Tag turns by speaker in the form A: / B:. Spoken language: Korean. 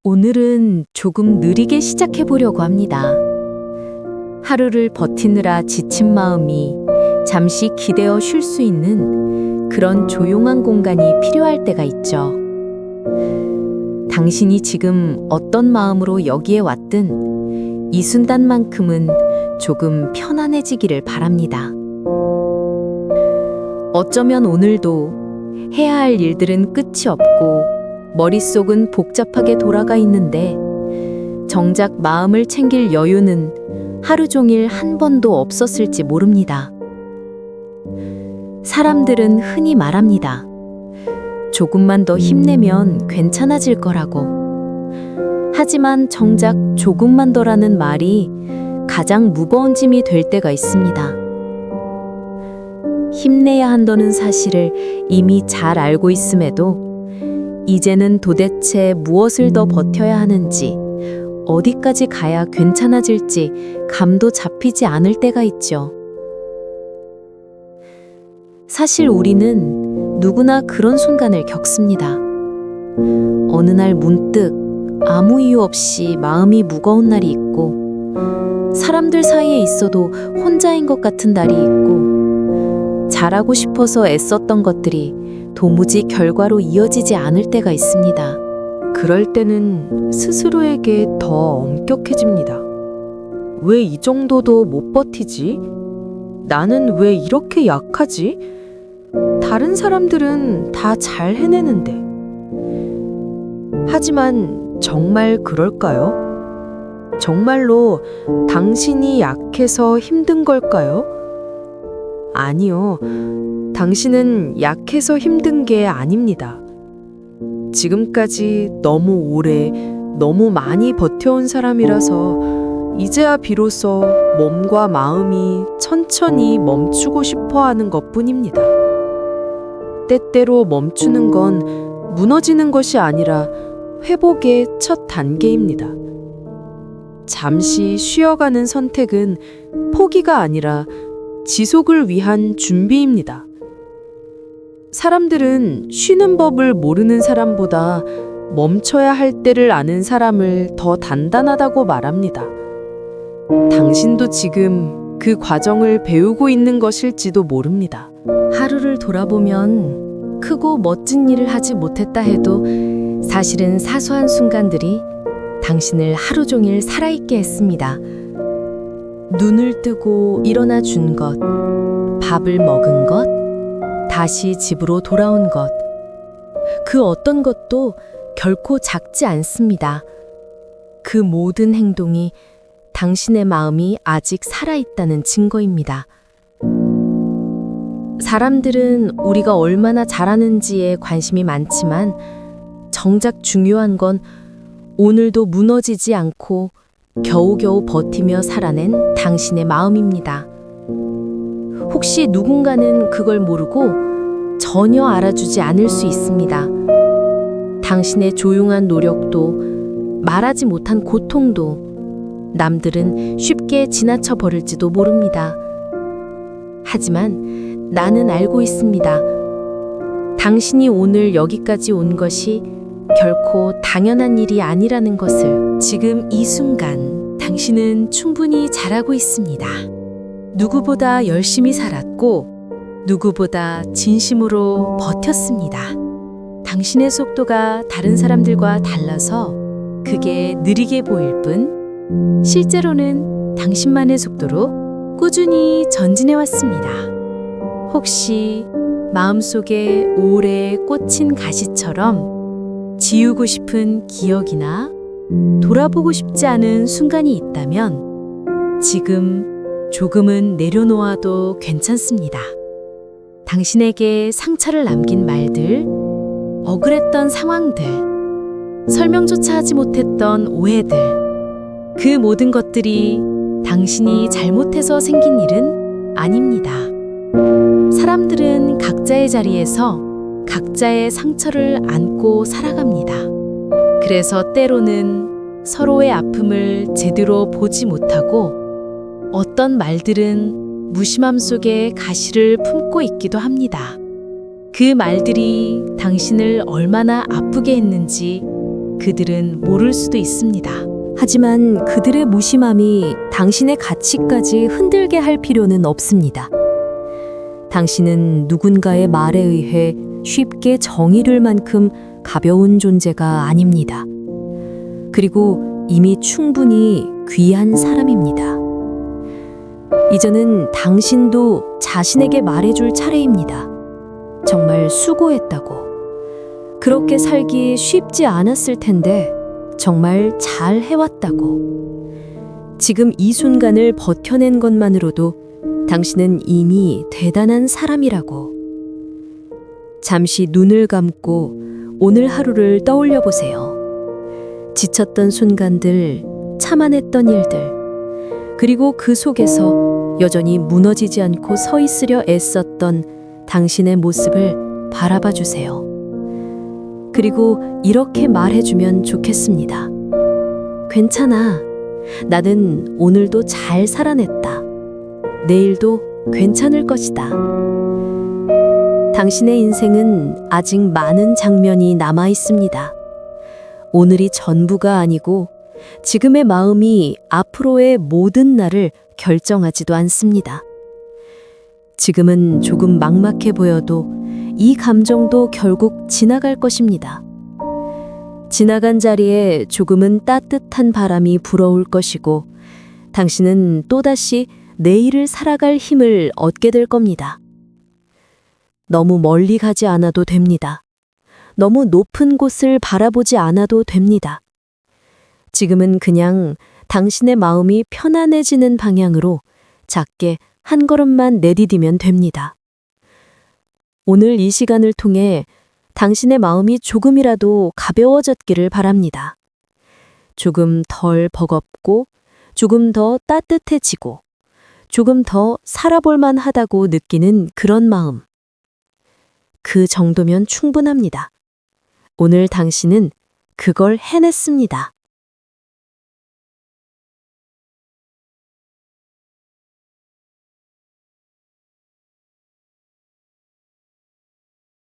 A: 오늘은 조금 느리게 시작해 보려고 합니다. 하루를 버티느라 지친 마음이 잠시 기대어 쉴 수 있는 그런 조용한 공간이 필요할 때가 있죠. 당신이 지금 어떤 마음으로 여기에 왔든 이 순간만큼은 조금 편안해지기를 바랍니다. 어쩌면 오늘도 해야 할 일들은 끝이 없고 머릿속은 복잡하게 돌아가 있는데 정작 마음을 챙길 여유는 하루 종일 한 번도 없었을지 모릅니다. 사람들은 흔히 말합니다. 조금만 더 힘내면 괜찮아질 거라고. 하지만 정작 조금만 더라는 말이 가장 무거운 짐이 될 때가 있습니다. 힘내야 한다는 사실을 이미 잘 알고 있음에도 이제는 도대체 무엇을 더 버텨야 하는지, 어디까지 가야 괜찮아질지 감도 잡히지 않을 때가 있죠. 사실 우리는 누구나 그런 순간을 겪습니다. 어느 날 문득 아무 이유 없이 마음이 무거운 날이 있고, 사람들 사이에 있어도 혼자인 것 같은 날이 있고, 잘하고 싶어서 애썼던 것들이 도무지 결과로 이어지지 않을 때가 있습니다.
B: 그럴 때는 스스로에게 더 엄격해집니다. 왜 이 정도도 못 버티지? 나는 왜 이렇게 약하지? 다른 사람들은 다 잘 해내는데. 하지만 정말 그럴까요? 정말로 당신이 약해서 힘든 걸까요? 아니요. 당신은 약해서 힘든 게 아닙니다. 지금까지 너무 오래, 너무 많이 버텨온 사람이라서 이제야 비로소 몸과 마음이 천천히 멈추고 싶어 하는 것 뿐입니다. 때때로 멈추는 건 무너지는 것이 아니라 회복의 첫 단계입니다. 잠시 쉬어가는 선택은 포기가 아니라 지속을 위한 준비입니다. 사람들은 쉬는 법을 모르는 사람보다 멈춰야 할 때를 아는 사람을 더 단단하다고 말합니다. 당신도 지금 그 과정을 배우고 있는 것일지도 모릅니다.
A: 하루를 돌아보면 크고 멋진 일을 하지 못했다 해도 사실은 사소한 순간들이 당신을 하루 종일 살아있게 했습니다. 눈을 뜨고 일어나 준 것, 밥을 먹은 것, 다시 집으로 돌아온 것. 그 어떤 것도 결코 작지 않습니다. 그 모든 행동이 당신의 마음이 아직 살아있다는 증거입니다. 사람들은 우리가 얼마나 잘하는지에 관심이 많지만 정작 중요한 건 오늘도 무너지지 않고 겨우겨우 버티며 살아낸 당신의 마음입니다. 혹시 누군가는 그걸 모르고 전혀 알아주지 않을 수 있습니다. 당신의 조용한 노력도 말하지 못한 고통도 남들은 쉽게 지나쳐 버릴지도 모릅니다. 하지만 나는 알고 있습니다. 당신이 오늘 여기까지 온 것이 결코 당연한 일이 아니라는 것을. 지금 이 순간 당신은 충분히 잘하고 있습니다. 누구보다 열심히 살았고 누구보다 진심으로 버텼습니다. 당신의 속도가 다른 사람들과 달라서 그게 느리게 보일 뿐 실제로는 당신만의 속도로 꾸준히 전진해 왔습니다. 혹시 마음속에 오래 꽂힌 가시처럼 지우고 싶은 기억이나 돌아보고 싶지 않은 순간이 있다면 지금 조금은 내려놓아도 괜찮습니다. 당신에게 상처를 남긴 말들, 억울했던 상황들, 설명조차 하지 못했던 오해들, 그 모든 것들이 당신이 잘못해서 생긴 일은 아닙니다. 사람들은 각자의 자리에서 각자의 상처를 안고 살아갑니다. 그래서 때로는 서로의 아픔을 제대로 보지 못하고 어떤 말들은 무심함 속에 가시를 품고 있기도 합니다. 그 말들이 당신을 얼마나 아프게 했는지 그들은 모를 수도 있습니다.
C: 하지만 그들의 무심함이 당신의 가치까지 흔들게 할 필요는 없습니다. 당신은 누군가의 말에 의해 쉽게 정의를 만큼 가벼운 존재가 아닙니다. 그리고 이미 충분히 귀한 사람입니다. 이제는 당신도 자신에게 말해줄 차례입니다. 정말 수고했다고. 그렇게 살기 쉽지 않았을 텐데 정말 잘 해왔다고. 지금 이 순간을 버텨낸 것만으로도 당신은 이미 대단한 사람이라고. 잠시 눈을 감고 오늘 하루를 떠올려 보세요. 지쳤던 순간들, 참아냈던 일들, 그리고 그 속에서 여전히 무너지지 않고 서 있으려 애썼던 당신의 모습을 바라봐 주세요. 그리고 이렇게 말해주면 좋겠습니다. 괜찮아. 나는 오늘도 잘 살아냈다. 내일도 괜찮을 것이다. 당신의 인생은 아직 많은 장면이 남아 있습니다. 오늘이 전부가 아니고 지금의 마음이 앞으로의 모든 날을 결정하지도 않습니다. 지금은 조금 막막해 보여도 이 감정도 결국 지나갈 것입니다. 지나간 자리에 조금은 따뜻한 바람이 불어올 것이고 당신은 또다시 내일을 살아갈 힘을 얻게 될 겁니다. 너무 멀리 가지 않아도 됩니다. 너무 높은 곳을 바라보지 않아도 됩니다. 지금은 그냥 당신의 마음이 편안해지는 방향으로 작게 한 걸음만 내디디면 됩니다. 오늘 이 시간을 통해 당신의 마음이 조금이라도 가벼워졌기를 바랍니다. 조금 덜 버겁고, 조금 더 따뜻해지고, 조금 더 살아볼만 하다고 느끼는 그런 마음. 그 정도면 충분합니다. 오늘 당신은 그걸 해냈습니다.